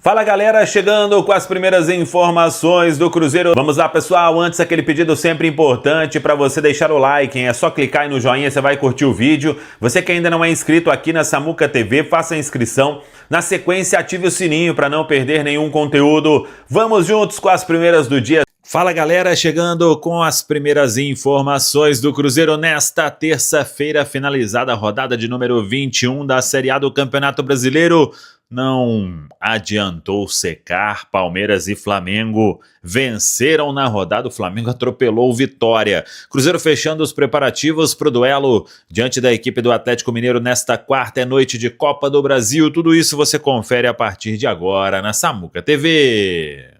Fala galera, chegando com as primeiras informações do Cruzeiro. Vamos lá pessoal, antes aquele pedido sempre importante para você deixar o like, hein? É só clicar aí no joinha, você vai curtir o vídeo. Você que ainda não é inscrito aqui na Samuca TV, faça a inscrição. Na sequência, ative o sininho para não perder nenhum conteúdo. Vamos juntos com as primeiras do dia. Fala galera, chegando com as primeiras informações do Cruzeiro nesta terça-feira, finalizada a rodada de número 21 da Série A do Campeonato Brasileiro. Não adiantou secar, Palmeiras e Flamengo venceram na rodada, o Flamengo atropelou o Vitória. Cruzeiro fechando os preparativos para o duelo diante da equipe do Atlético Mineiro nesta quarta noite de Copa do Brasil. Tudo isso você confere a partir de agora na Samuca TV.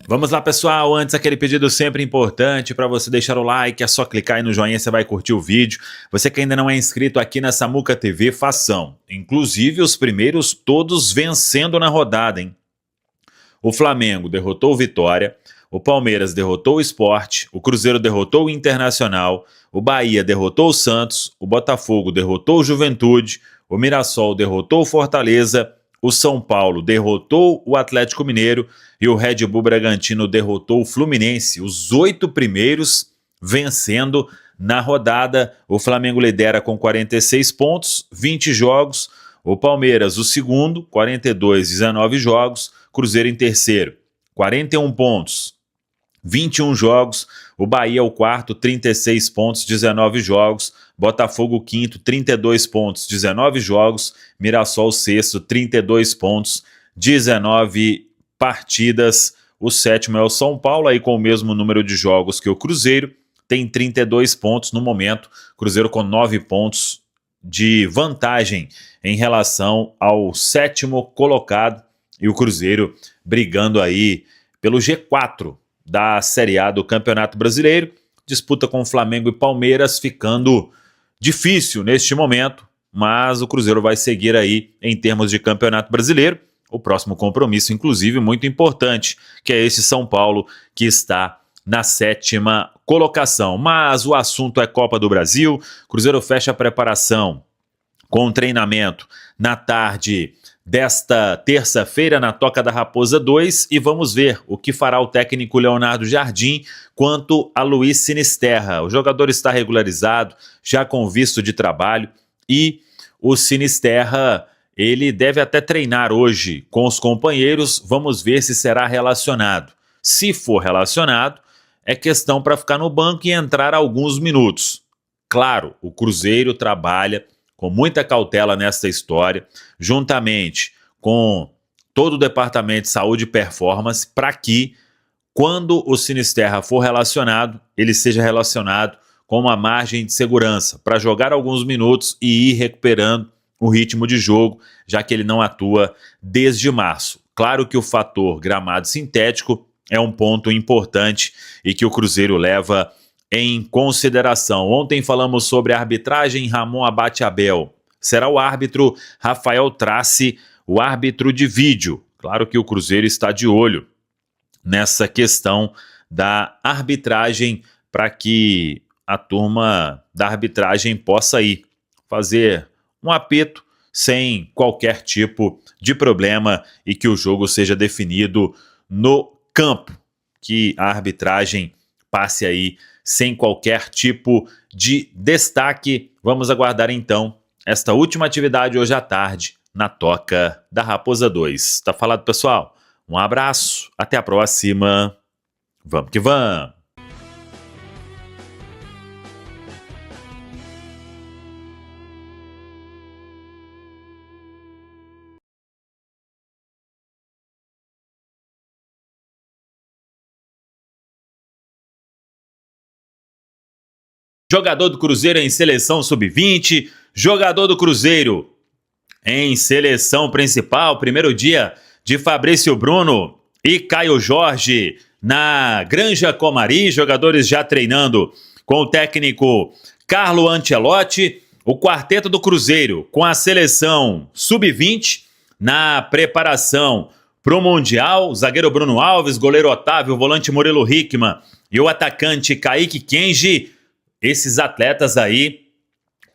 Vamos lá pessoal, antes aquele pedido sempre importante para você deixar o like, é só clicar aí no joinha, você vai curtir o vídeo. Você que ainda não é inscrito aqui na Samuca TV, façam. Inclusive os primeiros todos vencendo na rodada, hein? O Flamengo derrotou o Vitória, o Palmeiras derrotou o Sport, o Cruzeiro derrotou o Internacional, o Bahia derrotou o Santos, o Botafogo derrotou o Juventude, o Mirassol derrotou o Fortaleza, o São Paulo derrotou o Atlético Mineiro e o Red Bull Bragantino derrotou o Fluminense. Os 8 primeiros vencendo na rodada. O Flamengo lidera com 46 pontos, 20 jogos. O Palmeiras, o segundo, 42, 19 jogos. Cruzeiro em terceiro, 41 pontos, 21 jogos. O Bahia, o quarto, 36 pontos, 19 jogos. Botafogo, quinto, 32 pontos, 19 jogos. Mirassol, sexto, 32 pontos, 19 partidas. O sétimo é o São Paulo, aí com o mesmo número de jogos que o Cruzeiro, tem 32 pontos no momento. Cruzeiro com 9 pontos de vantagem em relação ao sétimo colocado. E o Cruzeiro brigando aí pelo G4 da Série A do Campeonato Brasileiro. Disputa com Flamengo e Palmeiras ficando difícil neste momento, mas o Cruzeiro vai seguir aí em termos de Campeonato Brasileiro. O próximo compromisso, inclusive, muito importante, que é esse São Paulo, que está na sétima colocação. Mas o assunto é Copa do Brasil. Cruzeiro fecha a preparação com treinamento na tarde desta terça-feira na Toca da Raposa 2 e vamos ver o que fará o técnico Leonardo Jardim quanto a Luiz Sinisterra. O jogador está regularizado, já com visto de trabalho e o Sinisterra, ele deve até treinar hoje com os companheiros, vamos ver se será relacionado. Se for relacionado, é questão para ficar no banco e entrar alguns minutos. Claro, o Cruzeiro trabalha com muita cautela nesta história, juntamente com todo o Departamento de Saúde e Performance, para que, quando o Sinisterra for relacionado, ele seja relacionado com uma margem de segurança, para jogar alguns minutos e ir recuperando o ritmo de jogo, já que ele não atua desde março. Claro que o fator gramado sintético é um ponto importante e que o Cruzeiro leva em consideração. Ontem falamos sobre a arbitragem. Ramon Abate Abel será o árbitro, Rafael Trace, o árbitro de vídeo. Claro que o Cruzeiro está de olho nessa questão da arbitragem para que a turma da arbitragem possa ir fazer um apito sem qualquer tipo de problema e que o jogo seja definido no campo, que a arbitragem passe aí sem qualquer tipo de destaque. Vamos aguardar então esta última atividade hoje à tarde na Toca da Raposa 2. Tá falado, pessoal? Um abraço, até a próxima. Vamos que vamos! Jogador do Cruzeiro em seleção sub-20, jogador do Cruzeiro em seleção principal, primeiro dia de Fabrício Bruno e Caio Jorge na Granja Comari, jogadores já treinando com o técnico Carlo Ancelotti, o quarteto do Cruzeiro com a seleção sub-20 na preparação para o Mundial, o zagueiro Bruno Alves, goleiro Otávio, o volante Murilo Hickman e o atacante Kaique Kenji esses atletas aí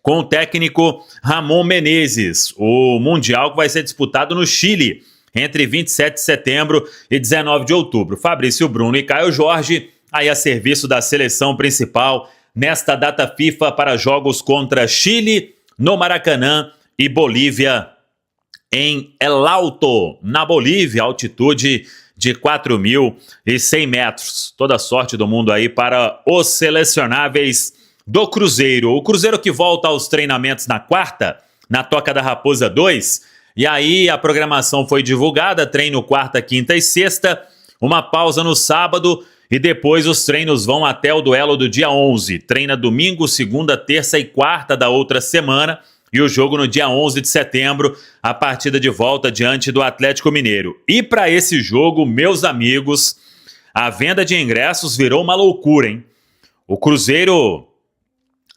com o técnico Ramon Menezes. O Mundial que vai ser disputado no Chile entre 27 de setembro e 19 de outubro. Fabrício Bruno e Caio Jorge, aí a serviço da seleção principal nesta data FIFA para jogos contra Chile no Maracanã e Bolívia em El Alto, na Bolívia, altitude de 4.100 metros. Toda sorte do mundo aí para os selecionáveis do Cruzeiro. O Cruzeiro que volta aos treinamentos na quarta, na Toca da Raposa 2, e aí a programação foi divulgada, treino quarta, quinta e sexta, uma pausa no sábado e depois os treinos vão até o duelo do dia 11. Treina domingo, segunda, terça e quarta da outra semana e o jogo no dia 11 de setembro, a partida de volta diante do Atlético Mineiro. E para esse jogo, meus amigos, a venda de ingressos virou uma loucura, hein? O Cruzeiro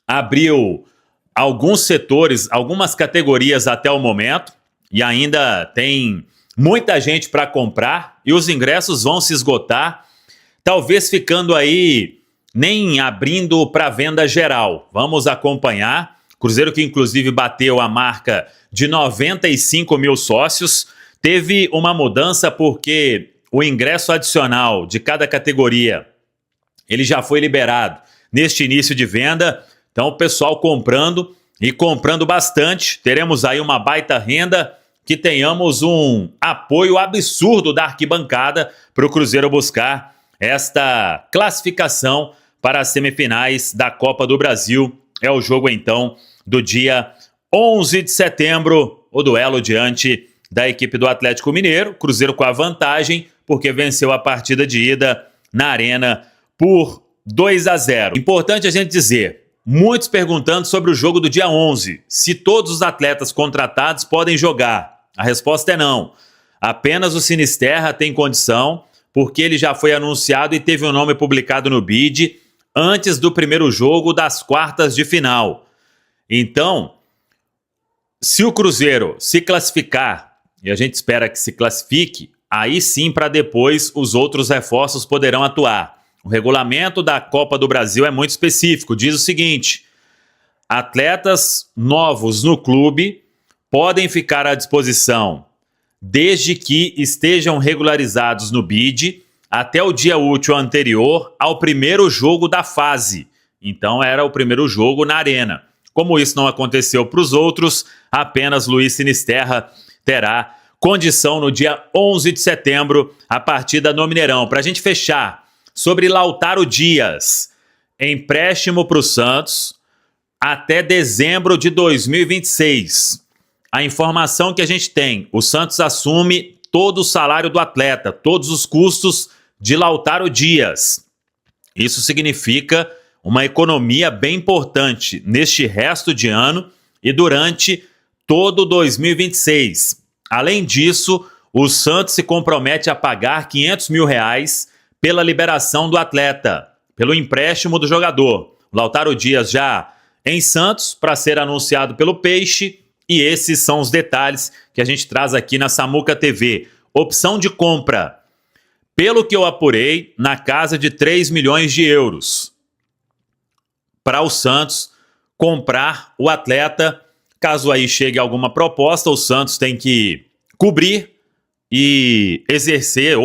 abriu alguns setores, algumas categorias até o momento, e ainda tem muita gente para comprar, e os ingressos vão se esgotar, talvez ficando aí nem abrindo para venda geral. Vamos acompanhar. Cruzeiro que inclusive bateu a marca de 95 mil sócios, teve uma mudança porque o ingresso adicional de cada categoria, ele já foi liberado neste início de venda. Então o pessoal comprando e comprando bastante. Teremos aí uma baita renda, que tenhamos um apoio absurdo da arquibancada para o Cruzeiro buscar esta classificação para as semifinais da Copa do Brasil. É o jogo então do dia 11 de setembro, o duelo diante da equipe do Atlético Mineiro. Cruzeiro com a vantagem porque venceu a partida de ida na Arena por 2-0. Importante a gente dizer, muitos perguntando sobre o jogo do dia 11, se todos os atletas contratados podem jogar. A resposta é não. Apenas o Sinisterra tem condição, porque ele já foi anunciado e teve o nome publicado no BID antes do primeiro jogo das quartas de final. Então, se o Cruzeiro se classificar, e a gente espera que se classifique, aí sim para depois os outros reforços poderão atuar. O regulamento da Copa do Brasil é muito específico, diz o seguinte: atletas novos no clube podem ficar à disposição desde que estejam regularizados no BID até o dia útil anterior ao primeiro jogo da fase. Então era o primeiro jogo na Arena. Como isso não aconteceu para os outros, apenas Luiz Sinisterra terá condição no dia 11 de setembro, a partida no Mineirão. Para a gente fechar, sobre Lautaro Dias, empréstimo para o Santos até dezembro de 2026. A informação que a gente tem, o Santos assume todo o salário do atleta, todos os custos de Lautaro Dias. Isso significa uma economia bem importante neste resto de ano e durante todo 2026. Além disso, o Santos se compromete a pagar R$500 mil pela liberação do atleta, pelo empréstimo do jogador. Lautaro Dias já em Santos para ser anunciado pelo Peixe. E esses são os detalhes que a gente traz aqui na Samuca TV. Opção de compra, pelo que eu apurei, na casa de 3 milhões de euros. Para o Santos comprar o atleta, caso aí chegue alguma proposta, o Santos tem que cobrir e exercer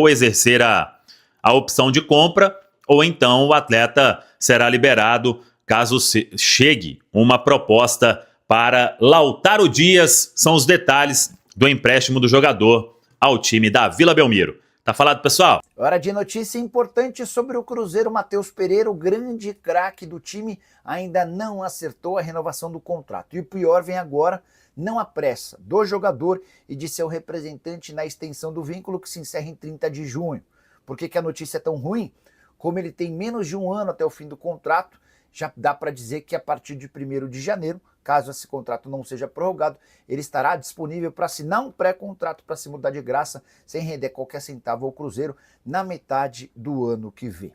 a opção de compra, ou então o atleta será liberado caso chegue uma proposta para Lautaro Dias. São os detalhes do empréstimo do jogador ao time da Vila Belmiro. Tá falado, pessoal? Hora de notícia importante sobre o Cruzeiro. Matheus Pereira, o grande craque do time, ainda não acertou a renovação do contrato. E o pior vem agora, não há pressa do jogador e de seu representante na extensão do vínculo, que se encerra em 30 de junho. Por que a notícia é tão ruim? Como ele tem menos de um ano até o fim do contrato, já dá para dizer que a partir de 1º de janeiro, caso esse contrato não seja prorrogado, ele estará disponível para assinar um pré-contrato para se mudar de graça, sem render qualquer centavo ao Cruzeiro, na metade do ano que vem.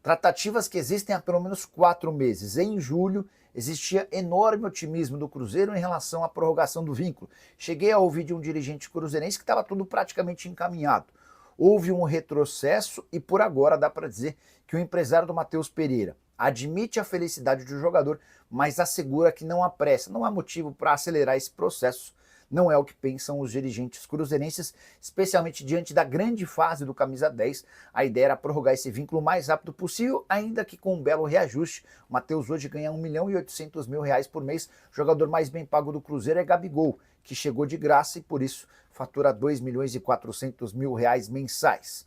Tratativas que existem há pelo menos 4 meses. Em julho, existia enorme otimismo do Cruzeiro em relação à prorrogação do vínculo. Cheguei a ouvir de um dirigente cruzeirense que estava tudo praticamente encaminhado. Houve um retrocesso e por agora dá para dizer que o empresário do Matheus Pereira, admite a felicidade do jogador, mas assegura que não há pressa, não há motivo para acelerar esse processo. Não é o que pensam os dirigentes cruzeirenses, especialmente diante da grande fase do camisa 10. A ideia era prorrogar esse vínculo o mais rápido possível, ainda que com um belo reajuste. O Matheus hoje ganha R$ 1.800.000 por mês. O jogador mais bem pago do Cruzeiro é Gabigol, que chegou de graça e por isso fatura R$ 2.400.000 mensais.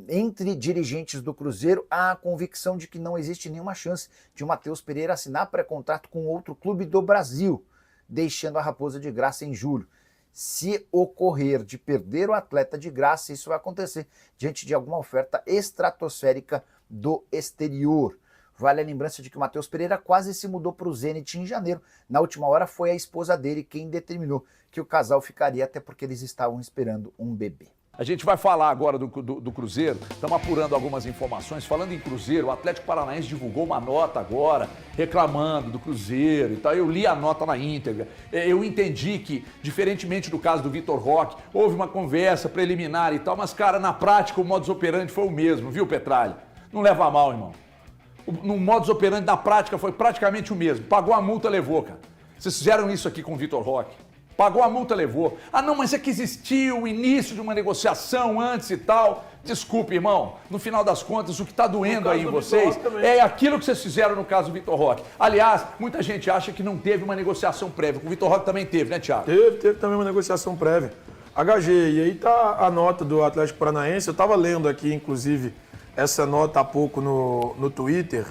Entre dirigentes do Cruzeiro, há a convicção de que não existe nenhuma chance de o Matheus Pereira assinar pré-contrato com outro clube do Brasil, deixando a Raposa de graça em julho. Se ocorrer de perder o atleta de graça, isso vai acontecer diante de alguma oferta estratosférica do exterior. Vale a lembrança de que o Matheus Pereira quase se mudou para o Zenit em janeiro. Na última hora foi a esposa dele quem determinou que o casal ficaria, até porque eles estavam esperando um bebê. A gente vai falar agora do Cruzeiro, estamos apurando algumas informações. Falando em Cruzeiro, o Atlético Paranaense divulgou uma nota agora, reclamando do Cruzeiro e tal. Eu li a nota na íntegra. Eu entendi que, diferentemente do caso do Vitor Roque, houve uma conversa preliminar e tal, mas, cara, na prática o modus operandi foi o mesmo, viu, Petralha? Não leva a mal, irmão. No modus operandi, na prática, foi praticamente o mesmo. Pagou a multa, levou, cara. Vocês fizeram isso aqui com o Vitor Roque. Pagou a multa, levou. Ah, não, mas é que existiu o início de uma negociação antes e tal. Desculpe, irmão. No final das contas, o que está doendo aí em vocês é aquilo que vocês fizeram no caso do Vitor Roque. Aliás, muita gente acha que não teve uma negociação prévia. O Vitor Roque também teve, né, Thiago? Teve também uma negociação prévia. HG, e aí tá a nota do Atlético Paranaense. Eu estava lendo aqui, inclusive, essa nota há pouco no Twitter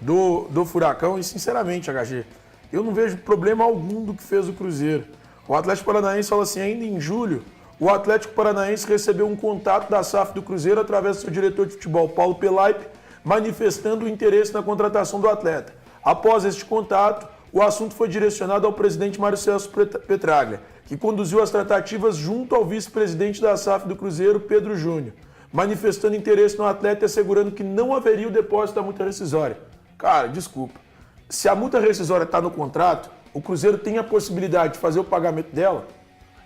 do Furacão. E, sinceramente, HG, eu não vejo problema algum do que fez o Cruzeiro. O Atlético Paranaense fala assim, ainda em julho, o Atlético Paranaense recebeu um contato da SAF do Cruzeiro através do seu diretor de futebol, Paulo Pelaipe, manifestando o interesse na contratação do atleta. Após este contato, o assunto foi direcionado ao presidente Mário Celso Petraglia, que conduziu as tratativas junto ao vice-presidente da SAF do Cruzeiro, Pedro Júnior, manifestando interesse no atleta e assegurando que não haveria o depósito da multa rescisória. Cara, desculpa. Se a multa rescisória está no contrato, o Cruzeiro tem a possibilidade de fazer o pagamento dela,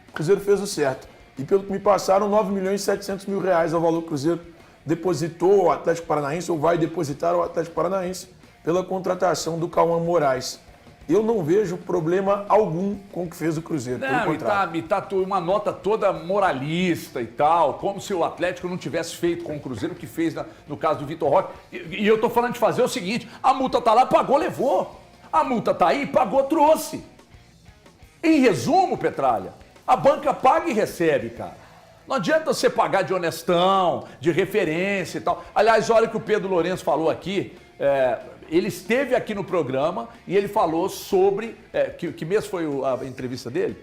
o Cruzeiro fez o certo. E pelo que me passaram, R$ 9.700.000 é o valor que o Cruzeiro depositou ao Atlético Paranaense, ou vai depositar ao Atlético Paranaense, pela contratação do Cauã Moraes. Eu não vejo problema algum com o que fez o Cruzeiro. Não, e tá uma nota toda moralista e tal, como se o Atlético não tivesse feito com o Cruzeiro o que fez no caso do Vitor Roque. E eu tô falando de fazer o seguinte, a multa tá lá, pagou, levou. A multa tá aí, pagou, trouxe. Em resumo, Petralha, a banca paga e recebe, cara. Não adianta você pagar de honestão, de referência e tal. Aliás, olha o que o Pedro Lourenço falou aqui. Ele esteve aqui no programa e ele falou sobre... que mês foi a entrevista dele?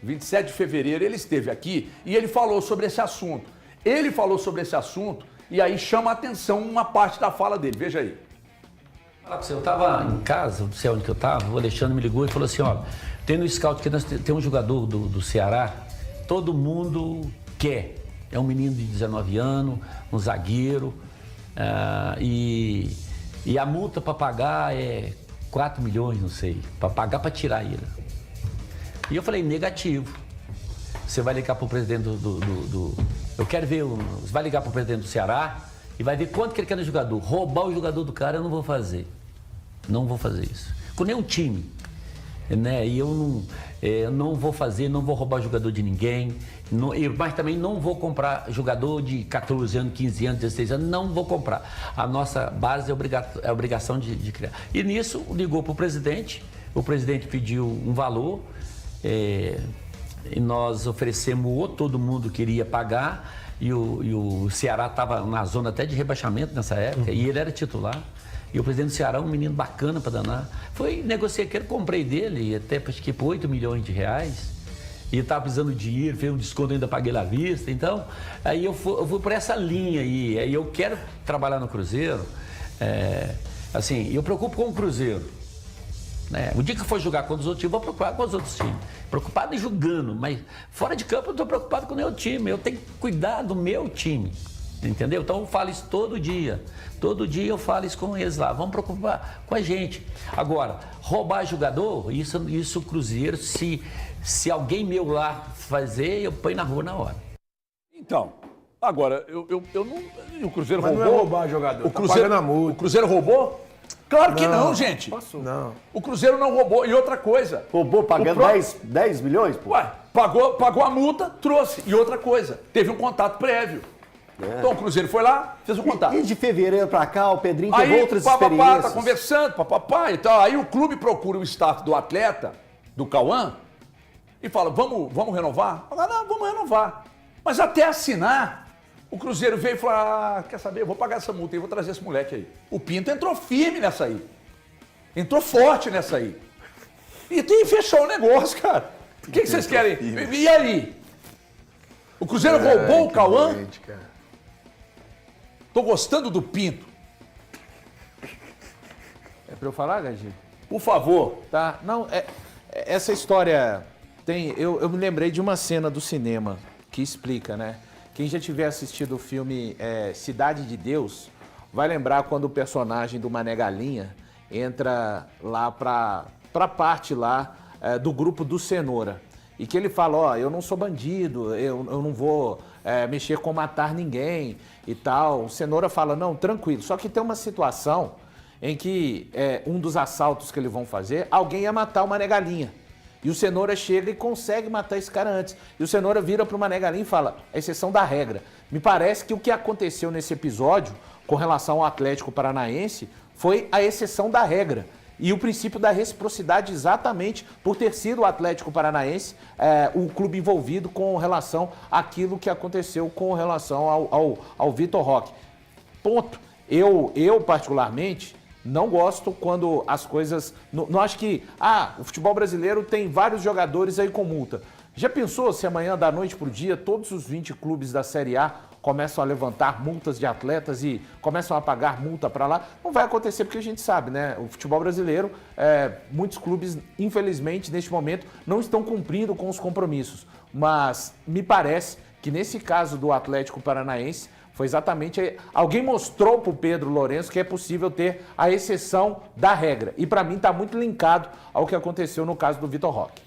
27 de fevereiro ele esteve aqui e ele falou sobre esse assunto. Ele falou sobre esse assunto e aí chama a atenção uma parte da fala dele. Veja aí. Eu estava em casa, não sei onde que eu estava, o Alexandre me ligou e falou assim, ó, tem no scout que nós tem um jogador do Ceará, todo mundo quer. É um menino de 19 anos, um zagueiro, e a multa para pagar é 4 milhões, não sei, para pagar para tirar ele. E eu falei, negativo. Você vai ligar para o presidente eu quero ver, você vai ligar para o presidente do Ceará, e vai ver quanto que ele quer no jogador. Roubar o jogador do cara eu não vou fazer. Não vou fazer isso. Com nenhum time. Né? E eu não vou fazer, não vou roubar jogador de ninguém. Mas também não vou comprar jogador de 14 anos, 15 anos, 16 anos. Não vou comprar. A nossa base é obrigação de criar. E nisso ligou para o presidente. O presidente pediu um valor. E nós oferecemos, todo mundo queria pagar. E o Ceará estava na zona até de rebaixamento nessa época, e ele era titular. E o presidente do Ceará, um menino bacana para danar. Negociei aquele, comprei dele, até acho que por 8 milhões de reais. E estava precisando de dinheiro, fez um desconto, ainda paguei à vista. Então, aí eu fui por essa linha aí. Aí eu quero trabalhar no Cruzeiro. Assim, eu preocupo com o Cruzeiro. Né? O dia que eu for jogar contra os outros times, eu vou preocupar com os outros times. Preocupado em jogando, mas fora de campo eu estou preocupado com o meu time. Eu tenho que cuidar do meu time. Entendeu? Então eu falo isso todo dia. Todo dia eu falo isso com eles lá. Vamos preocupar com a gente. Agora, roubar jogador, isso o Cruzeiro, se alguém meu lá fazer, eu ponho na rua na hora. Então, agora, eu não. O Cruzeiro mas roubou. Não é roubar jogador. O Cruzeiro, tá pagando a multa. O Cruzeiro roubou? Claro que não, gente. Não. O Cruzeiro não roubou. E outra coisa. Roubou pagando 10 milhões, pô. Ué, pagou a multa, trouxe. E outra coisa, teve um contato prévio. Então o Cruzeiro foi lá, fez o contato. E de fevereiro pra cá, o Pedrinho teve Aí outras papapá, experiências. tá conversando, papapá e tal. Aí o clube procura o staff do atleta, do Cauã, e fala, vamos renovar? Fala, não, vamos renovar. Mas até assinar, o Cruzeiro veio e falou, quer saber, eu vou pagar essa multa e vou trazer esse moleque aí. O Pinto entrou firme nessa aí. Entrou forte nessa aí. E fechou o negócio, cara. O que vocês querem? E aí? O Cruzeiro roubou o Cauã? Tô gostando do Pinto. É pra eu falar, Gagi? Por favor. Tá. Não, essa história tem. Eu me lembrei de uma cena do cinema que explica, né? Quem já tiver assistido o filme Cidade de Deus vai lembrar quando o personagem do Mané Galinha entra lá pra parte lá do grupo do Cenoura. E que ele fala, ó, eu não sou bandido, eu não vou mexer com matar ninguém e tal. O Cenoura fala, não, tranquilo. Só que tem uma situação em que um dos assaltos que eles vão fazer, alguém ia matar o Mané Galinha. E o Cenoura chega e consegue matar esse cara antes. E o Cenoura vira pro Mané Galinha e fala, a exceção da regra. Me parece que o que aconteceu nesse episódio, com relação ao Atlético Paranaense, foi a exceção da regra. E o princípio da reciprocidade exatamente por ter sido o Atlético Paranaense o clube envolvido com relação àquilo que aconteceu com relação ao Vitor Roque. Ponto. Eu particularmente, não gosto quando as coisas... Não acho que... o futebol brasileiro tem vários jogadores aí com multa. Já pensou se amanhã, da noite pro dia, todos os 20 clubes da Série A começam a levantar multas de atletas e começam a pagar multa para lá? Não vai acontecer porque a gente sabe, né? O futebol brasileiro, muitos clubes, infelizmente, neste momento, não estão cumprindo com os compromissos. Mas me parece que nesse caso do Atlético Paranaense, foi exatamente... Alguém mostrou para o Pedro Lourenço que é possível ter a exceção da regra. E para mim está muito linkado ao que aconteceu no caso do Vitor Roque.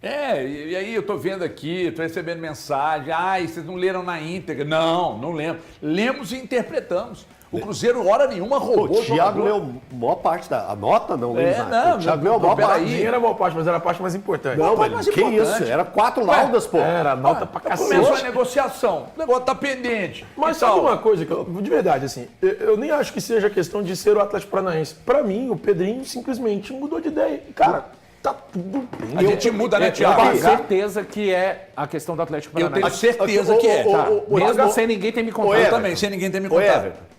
E aí eu tô vendo aqui, tô recebendo mensagem, vocês não leram na íntegra. Não lemos. Lemos e interpretamos. O Cruzeiro, hora nenhuma, roubou o Thiago leu a maior parte da nota, não leu não, o Thiago leu a maior parte. Dinheiro era a maior parte, mas era a parte mais importante. Não, mais mas que importante. isso? Era 4 laudas, pô. Era nota pra cacete. Começou a negociação, o negócio tá pendente. Mas sabe uma coisa, que de verdade, assim, eu nem acho que seja questão de ser o Atlético Paranaense. Pra mim, o Pedrinho simplesmente mudou de ideia. Cara, tá tudo bem. A gente muda, né, Eu Thiago? tenho certeza que é a questão do Atlético Eu Paranaense. tenho certeza que é. Mesmo sem ninguém ter me contado. Eu também, sem ninguém ter me Ô, contado. Everton,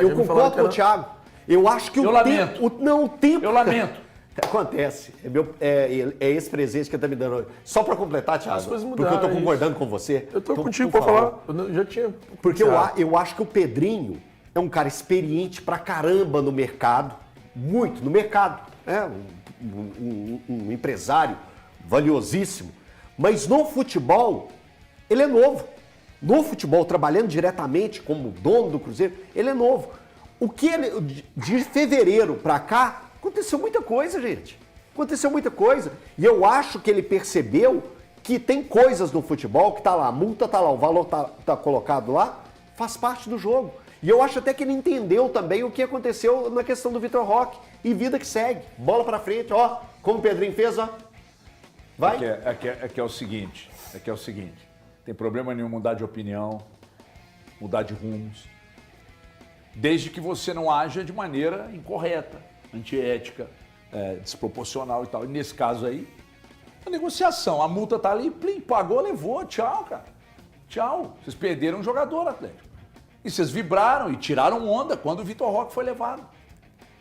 eu concordo com o Thiago. Eu acho que Eu lamento. o tempo... Eu lamento. Acontece. É esse presente que ele tá me dando hoje. Só pra completar, Thiago, As coisas porque eu tô mudaram, concordando com você. Eu tô Então, contigo por pra favor. falar. Eu já tinha... Porque eu acho que o Pedrinho é um cara experiente pra caramba no mercado. Muito, no mercado. Um empresário valiosíssimo. Mas no futebol, ele é novo. No futebol, trabalhando diretamente como dono do Cruzeiro, ele é novo. O que ele, de fevereiro pra cá, aconteceu muita coisa, gente. Aconteceu muita coisa. E eu acho que ele percebeu que tem coisas no futebol que tá lá, a multa tá lá, o valor tá colocado lá, faz parte do jogo. E eu acho até que ele entendeu também o que aconteceu na questão do Vitor Roque. E vida que segue. Bola pra frente, ó. Como o Pedrinho fez, ó. Vai. É que é o seguinte, tem problema nenhum mudar de opinião, mudar de rumos, desde que você não haja de maneira incorreta, antiética, desproporcional e tal. E nesse caso aí, a negociação, a multa tá ali, plim, pagou, levou, tchau, cara. Tchau. Vocês perderam um jogador, Atlético. E vocês vibraram e tiraram onda quando o Vitor Roque foi levado.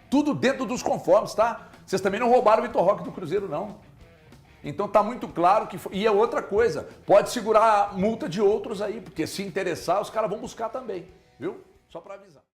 Tudo dentro dos conformes, tá? Vocês também não roubaram o Vitor Roque do Cruzeiro, não. Então tá muito claro que... E é outra coisa, pode segurar a multa de outros aí, porque se interessar, os caras vão buscar também, viu? Só para avisar.